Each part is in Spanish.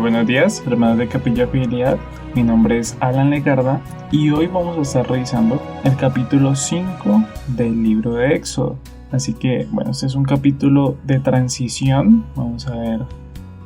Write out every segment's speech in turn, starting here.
Buenos días, hermanos de Capilla Fidelidad. Mi nombre es Alan Legarda y hoy vamos a estar revisando el capítulo 5 del libro de Éxodo. Así que, este es un capítulo de transición. Vamos a ver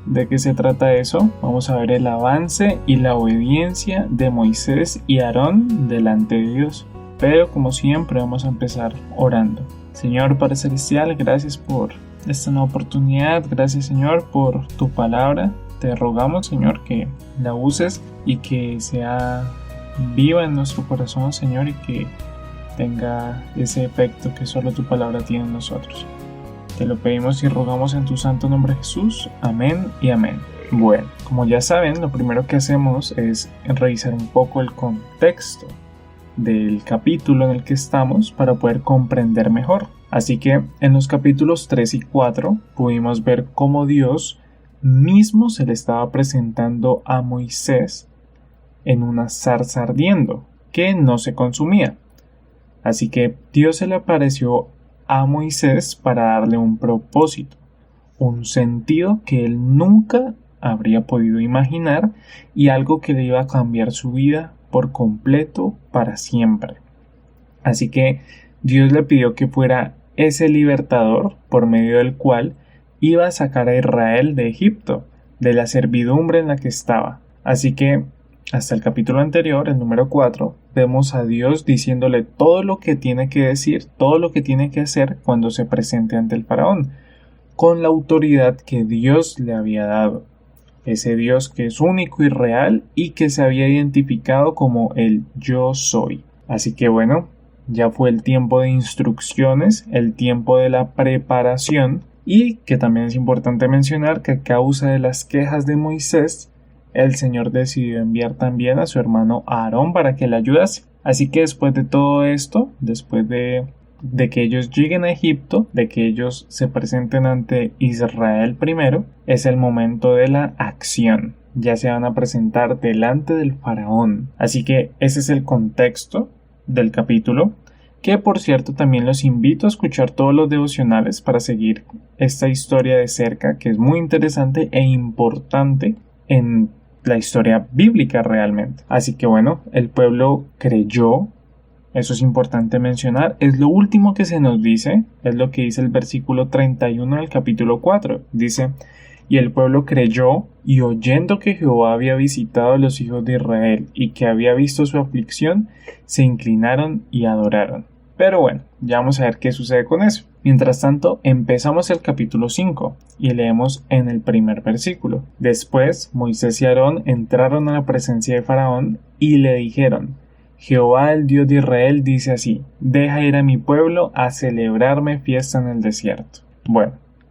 de qué se trata eso. Vamos a ver el avance y la obediencia de Moisés y Aarón delante de Dios. Pero, como siempre, vamos a empezar orando. Señor Padre Celestial, gracias por esta nueva oportunidad. Gracias, Señor, por tu palabra. Te rogamos, Señor, que la uses y que sea viva en nuestro corazón, Señor, y que tenga ese efecto que solo tu palabra tiene en nosotros. Te lo pedimos y rogamos en tu santo nombre, Jesús. Amén y amén. Bueno, como ya saben, lo primero que hacemos es revisar un poco el contexto del capítulo en el que estamos para poder comprender mejor. Así que en los capítulos 3 y 4 pudimos ver cómo Dios mismo se le estaba presentando a Moisés en una zarza ardiendo que no se consumía. Así que Dios se le apareció a Moisés para darle un propósito, un sentido que él nunca habría podido imaginar y algo que le iba a cambiar su vida por completo para siempre. Así que Dios le pidió que fuera ese libertador por medio del cual iba a sacar a Israel de Egipto, de la servidumbre en la que estaba. Así que hasta el capítulo anterior, el número 4, vemos a Dios diciéndole todo lo que tiene que decir, todo lo que tiene que hacer cuando se presente ante el faraón, con la autoridad que Dios le había dado. Ese Dios que es único y real y que se había identificado como el Yo Soy. Así que ya fue el tiempo de instrucciones, el tiempo de la preparación, y que también es importante mencionar que a causa de las quejas de Moisés, el Señor decidió enviar también a su hermano Aarón para que le ayudase. Así que después de todo esto, después de que ellos lleguen a Egipto, de que ellos se presenten ante Israel primero, es el momento de la acción. Ya se van a presentar delante del faraón. Así que ese es el contexto del capítulo, que por cierto también los invito a escuchar todos los devocionales para seguir esta historia de cerca, que es muy interesante e importante en la historia bíblica realmente. Así que el pueblo creyó. Eso es importante mencionar. Es lo último que se nos dice. Es lo que dice el versículo 31 del capítulo 4. Dice: y el pueblo creyó, y oyendo que Jehová había visitado a los hijos de Israel y que había visto su aflicción, se inclinaron y adoraron. Pero ya vamos a ver qué sucede con eso. Mientras tanto, empezamos el capítulo 5 y leemos en el primer versículo. Después, Moisés y Aarón entraron a la presencia de Faraón y le dijeron: Jehová, el Dios de Israel, dice así: deja ir a mi pueblo a celebrarme fiesta en el desierto.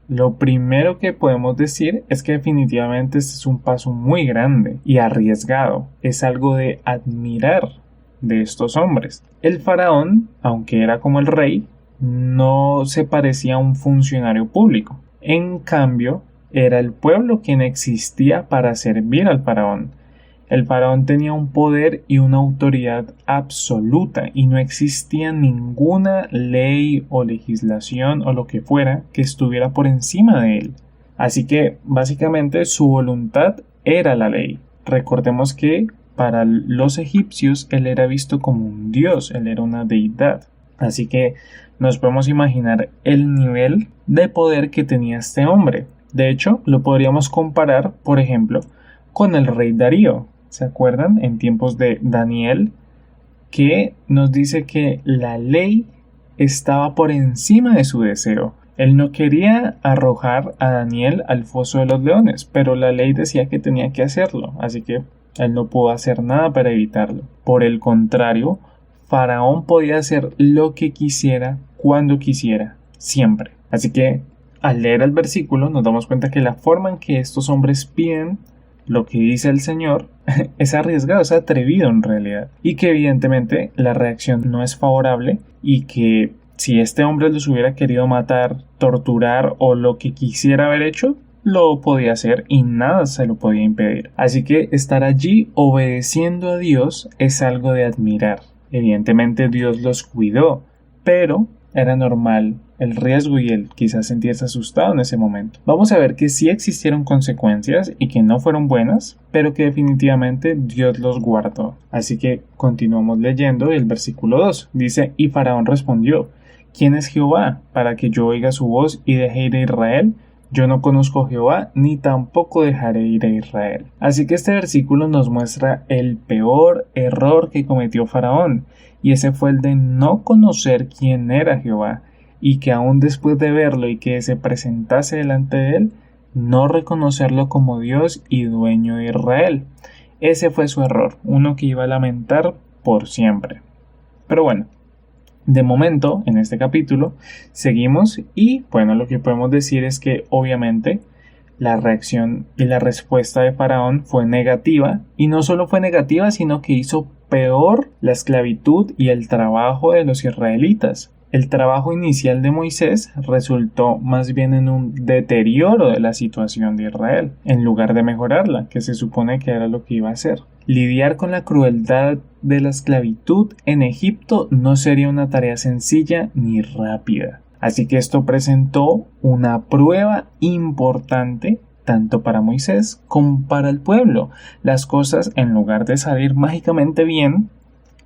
Lo primero que podemos decir es que definitivamente este es un paso muy grande y arriesgado. Es algo de admirar de estos hombres. El faraón, aunque era como el rey, no se parecía a un funcionario público. En cambio, era el pueblo quien existía para servir al faraón. El faraón tenía un poder y una autoridad absoluta y no existía ninguna ley o legislación o lo que fuera que estuviera por encima de él. Así que básicamente su voluntad era la ley. Recordemos que para los egipcios él era visto como un dios, él era una deidad. Así que nos podemos imaginar el nivel de poder que tenía este hombre. De hecho, lo podríamos comparar, por ejemplo, con el rey Darío. ¿Se acuerdan? En tiempos de Daniel, que nos dice que la ley estaba por encima de su deseo. Él no quería arrojar a Daniel al foso de los leones, pero la ley decía que tenía que hacerlo, así que él no pudo hacer nada para evitarlo. Por el contrario, Faraón podía hacer lo que quisiera, cuando quisiera, siempre. Así que al leer el versículo nos damos cuenta que la forma en que estos hombres piden lo que dice el Señor es arriesgado, es atrevido en realidad, y que evidentemente la reacción no es favorable, y que si este hombre los hubiera querido matar, torturar o lo que quisiera haber hecho, lo podía hacer y nada se lo podía impedir. Así que estar allí obedeciendo a Dios es algo de admirar. Evidentemente Dios los cuidó, pero era normal el riesgo y el quizás sentirse asustado en ese momento. Vamos a ver que sí existieron consecuencias y que no fueron buenas, pero que definitivamente Dios los guardó. Así que continuamos leyendo el versículo 2. Dice, y Faraón respondió, ¿quién es Jehová para que yo oiga su voz y deje ir a Israel? Yo no conozco a Jehová, ni tampoco dejaré ir a Israel. Así que este versículo nos muestra el peor error que cometió Faraón, y ese fue el de no conocer quién era Jehová, y que aún después de verlo y que se presentase delante de él, no reconocerlo como Dios y dueño de Israel. Ese fue su error, uno que iba a lamentar por siempre. Pero bueno, de momento, en este capítulo, seguimos y bueno, lo que podemos decir es que obviamente la reacción y la respuesta de Faraón fue negativa, y no solo fue negativa, sino que hizo peor la esclavitud y el trabajo de los israelitas. El trabajo inicial de Moisés resultó más bien en un deterioro de la situación de Israel, en lugar de mejorarla, que se supone que era lo que iba a hacer. Lidiar con la crueldad de la esclavitud en Egipto no sería una tarea sencilla ni rápida. Así que esto presentó una prueba importante tanto para Moisés como para el pueblo. Las cosas, en lugar de salir mágicamente bien,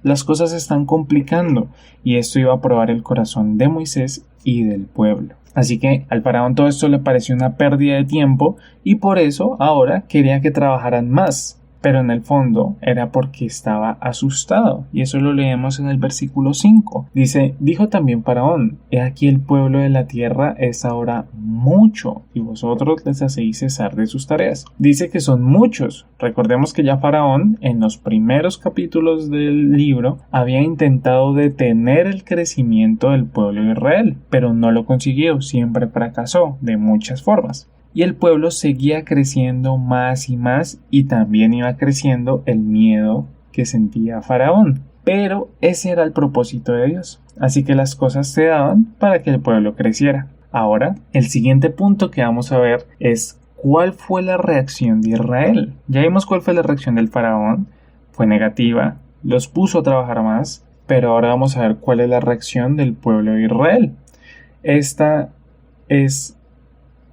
las cosas se están complicando, y esto iba a probar el corazón de Moisés y del pueblo. Así que al faraón todo esto le pareció una pérdida de tiempo, y por eso ahora quería que trabajaran más. Pero en el fondo era porque estaba asustado, y eso lo leemos en el versículo 5. Dice, dijo también Faraón, he aquí el pueblo de la tierra es ahora mucho, y vosotros les hacéis cesar de sus tareas. Dice que son muchos. Recordemos que ya Faraón, en los primeros capítulos del libro, había intentado detener el crecimiento del pueblo de Israel, pero no lo consiguió, siempre fracasó de muchas formas. Y el pueblo seguía creciendo más y más, y también iba creciendo el miedo que sentía Faraón. Pero ese era el propósito de Dios. Así que las cosas se daban para que el pueblo creciera. Ahora, el siguiente punto que vamos a ver es cuál fue la reacción de Israel. Ya vimos cuál fue la reacción del Faraón. Fue negativa, los puso a trabajar más, pero ahora vamos a ver cuál es la reacción del pueblo de Israel. Esta es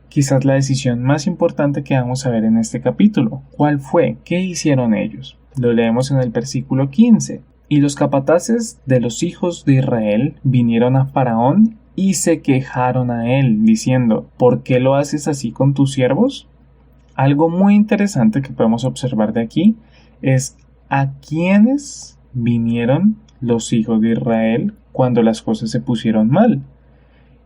quizás la decisión más importante que vamos a ver en este capítulo. ¿Cuál fue? ¿Qué hicieron ellos? Lo leemos en el versículo 15. Y los capataces de los hijos de Israel vinieron a Faraón y se quejaron a él, diciendo, ¿por qué lo haces así con tus siervos? Algo muy interesante que podemos observar de aquí es a quiénes vinieron los hijos de Israel cuando las cosas se pusieron mal.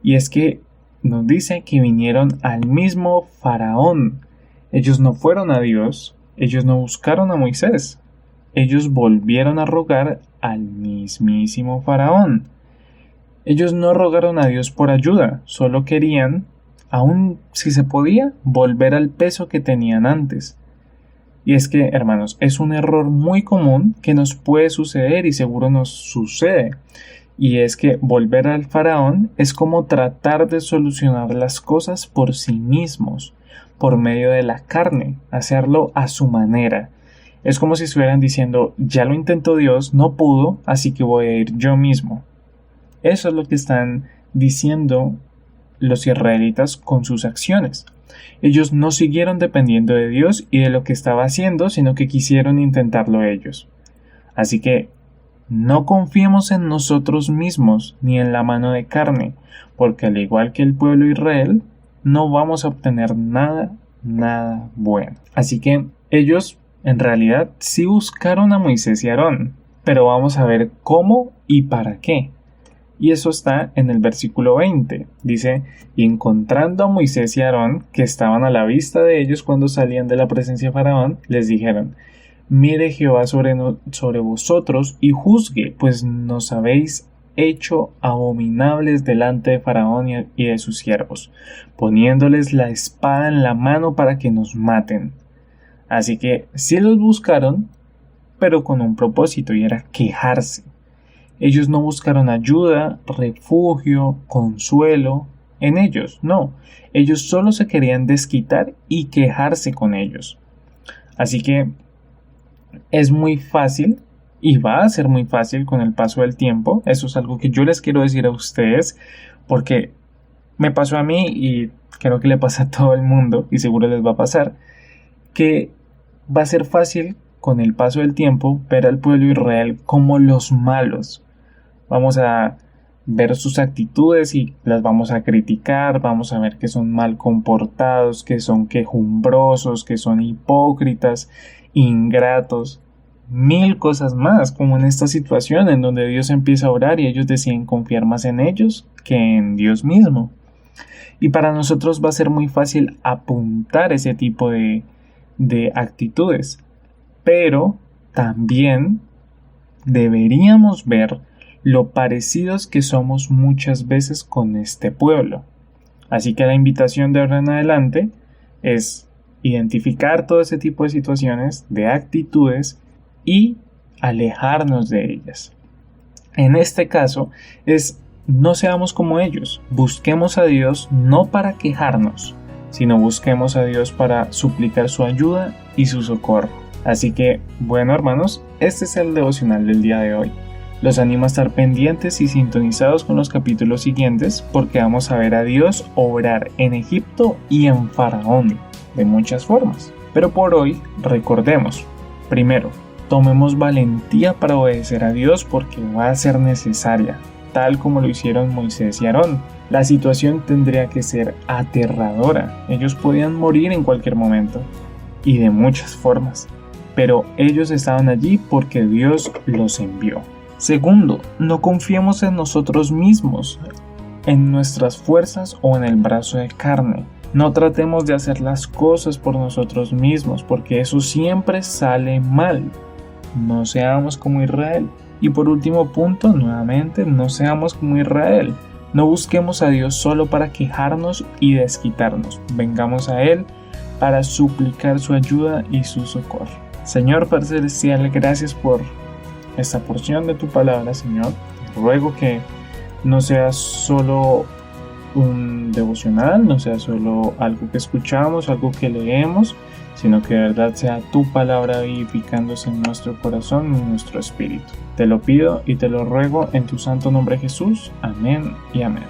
Y es que nos dice que vinieron al mismo Faraón. Ellos no fueron a Dios, ellos no buscaron a Moisés, ellos volvieron a rogar al mismísimo Faraón. Ellos no rogaron a Dios por ayuda, solo querían, aun si se podía, volver al peso que tenían antes. Y es que, hermanos, es un error muy común que nos puede suceder y seguro nos sucede. Y es que volver al faraón es como tratar de solucionar las cosas por sí mismos, por medio de la carne, hacerlo a su manera. Es como si estuvieran diciendo, ya lo intentó Dios, no pudo, así que voy a ir yo mismo. Eso es lo que están diciendo los israelitas con sus acciones. Ellos no siguieron dependiendo de Dios y de lo que estaba haciendo, sino que quisieron intentarlo ellos. Así que no confiemos en nosotros mismos ni en la mano de carne, porque al igual que el pueblo de Israel, no vamos a obtener nada bueno. Así que ellos en realidad sí buscaron a Moisés y Aarón, pero vamos a ver cómo y para qué. Y eso está en el versículo 20. Dice, y encontrando a Moisés y Aarón, que estaban a la vista de ellos cuando salían de la presencia de Faraón, les dijeron, mire Jehová sobre vosotros y juzgue, pues nos habéis hecho abominables delante de Faraón y de sus siervos, poniéndoles la espada en la mano para que nos maten. Así que sí los buscaron, pero con un propósito, y era quejarse. Ellos no buscaron ayuda, refugio, consuelo en ellos, no. Ellos solo se querían desquitar y quejarse con ellos. Así que es muy fácil y va a ser muy fácil con el paso del tiempo. Eso es algo que yo les quiero decir a ustedes, porque Me pasó a mí y creo que le pasa a todo el mundo y seguro les va a pasar, que va a ser fácil con el paso del tiempo ver al pueblo de Israel como los malos. Vamos a ver sus actitudes y las vamos a criticar, vamos a ver que son mal comportados, que son quejumbrosos, que son hipócritas, ingratos, mil cosas más, como en esta situación en donde Dios empieza a orar y ellos deciden confiar más en ellos que en Dios mismo. Y para nosotros va a ser muy fácil apuntar ese tipo de actitudes, pero también deberíamos ver lo parecidos que somos muchas veces con este pueblo. Así que la invitación de ahora en adelante es identificar todo ese tipo de situaciones, de actitudes y alejarnos de ellas. En este caso es no seamos como ellos, busquemos a Dios no para quejarnos, sino busquemos a Dios para suplicar su ayuda y su socorro. Así que, bueno hermanos, este es el devocional del día de hoy. Los animo a estar pendientes y sintonizados con los capítulos siguientes porque vamos a ver a Dios obrar en Egipto y en Faraón de muchas formas. Pero por hoy recordemos, primero, tomemos valentía para obedecer a Dios porque va a ser necesaria, tal como lo hicieron Moisés y Aarón. La situación tendría que ser aterradora. Ellos podían morir en cualquier momento y de muchas formas, pero ellos estaban allí porque Dios los envió. Segundo, no confiemos en nosotros mismos, en nuestras fuerzas o en el brazo de carne. No tratemos de hacer las cosas por nosotros mismos, porque eso siempre sale mal. No seamos como Israel. Y por último punto, nuevamente, no seamos como Israel. No busquemos a Dios solo para quejarnos y desquitarnos. Vengamos a Él para suplicar su ayuda y su socorro. Señor Padre Celestial, gracias por esta porción de tu palabra, Señor. Te ruego que no sea solo un devocional, no sea solo algo que escuchamos, algo que leemos, sino que de verdad sea tu palabra vivificándose en nuestro corazón y en nuestro espíritu. Te lo pido y te lo ruego en tu santo nombre Jesús. Amén y amén.